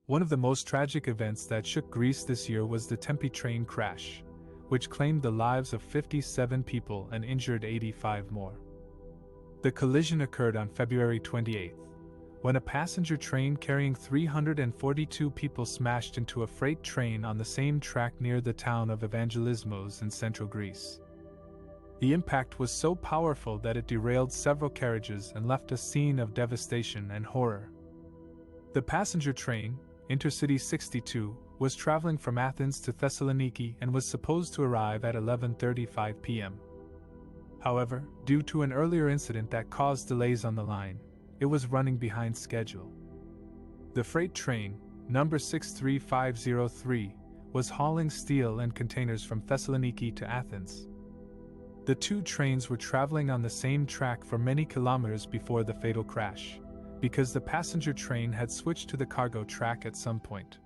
One of the most tragic events that shook Greece this year was the Tempe train crash, which claimed the lives of 57 people and injured 85 more. The collision occurred on February 28, when a passenger train carrying 342 people smashed into a freight train on the same track near the town of Evangelismos in central Greece. The impact was so powerful that it derailed several carriages and left a scene of devastation and horror. The passenger train, Intercity 62, was traveling from Athens to Thessaloniki and was supposed to arrive at 11:35 p.m. However, due to an earlier incident that caused delays on the line, it was running behind schedule. The freight train, number 63503, was hauling steel and containers from Thessaloniki to Athens. The two trains were traveling on the same track for many kilometers before the fatal crash, because the passenger train had switched to the cargo track at some point.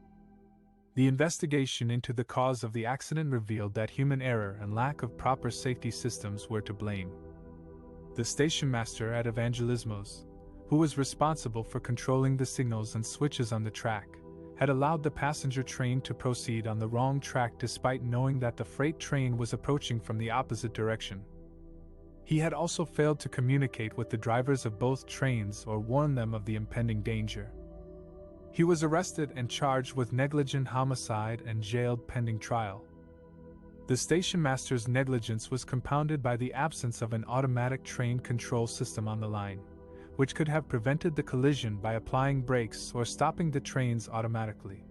The investigation into the cause of the accident revealed that human error and lack of proper safety systems were to blame. The station master at Evangelismos, who was responsible for controlling the signals and switches on the track, had allowed the passenger train to proceed on the wrong track despite knowing that the freight train was approaching from the opposite direction. He had also failed to communicate with the drivers of both trains or warn them of the impending danger. He was arrested and charged with negligent homicide and jailed pending trial. The station master's negligence was compounded by the absence of an automatic train control system on the line, which could have prevented the collision by applying brakes or stopping the trains automatically.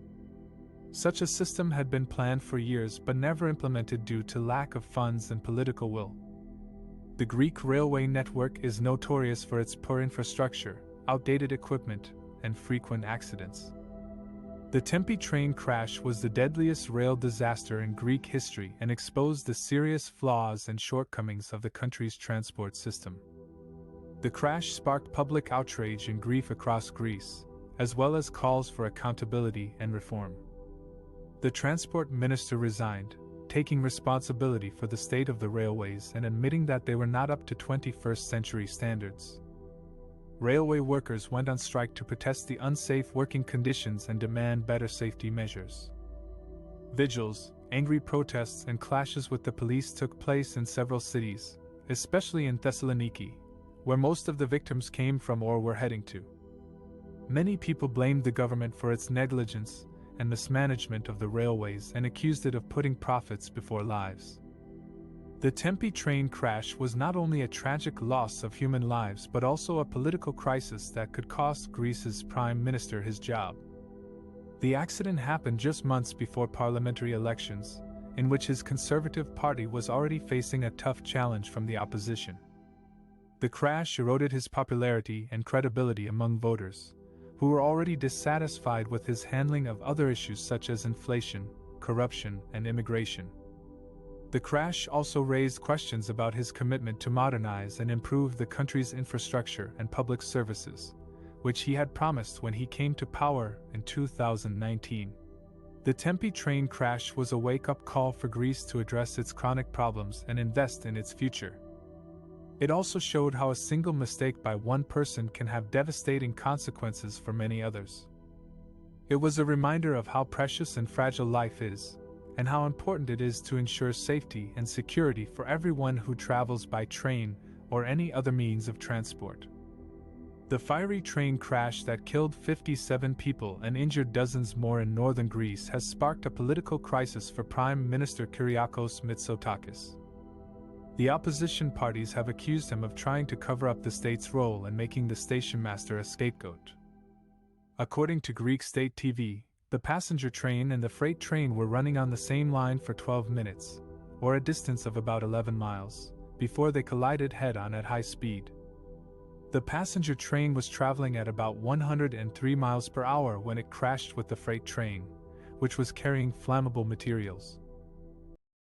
Such a system had been planned for years but never implemented due to lack of funds and political will. The Greek railway network is notorious for its poor infrastructure, outdated equipment, and frequent accidents. The Tempe train crash was the deadliest rail disaster in Greek history and exposed the serious flaws and shortcomings of the country's transport system. The crash sparked public outrage and grief across Greece, as well as calls for accountability and reform. The transport minister resigned, taking responsibility for the state of the railways and admitting that they were not up to 21st century standards. Railway workers went on strike to protest the unsafe working conditions and demand better safety measures. Vigils, angry protests, and clashes with the police took place in several cities, especially in Thessaloniki, where most of the victims came from or were heading to. Many people blamed the government for its negligence and mismanagement of the railways and accused it of putting profits before lives. The Tempe train crash was not only a tragic loss of human lives but also a political crisis that could cost Greece's prime minister his job. The accident happened just months before parliamentary elections, in which his Conservative Party was already facing a tough challenge from the opposition. The crash eroded his popularity and credibility among voters, who were already dissatisfied with his handling of other issues such as inflation, corruption, and immigration. The crash also raised questions about his commitment to modernize and improve the country's infrastructure and public services, which he had promised when he came to power in 2019. The Tempe train crash was a wake-up call for Greece to address its chronic problems and invest in its future. It also showed how a single mistake by one person can have devastating consequences for many others. It was a reminder of how precious and fragile life is, and how important it is to ensure safety and security for everyone who travels by train or any other means of transport. The fiery train crash that killed 57 people and injured dozens more in northern Greece has sparked a political crisis for Prime Minister Kyriakos Mitsotakis. The opposition parties have accused him of trying to cover up the state's role and making the station master a scapegoat. According to Greek state TV, the passenger train and the freight train were running on the same line for 12 minutes, or a distance of about 11 miles, before they collided head-on at high speed. The passenger train was traveling at about 103 miles per hour when it crashed with the freight train, which was carrying flammable materials.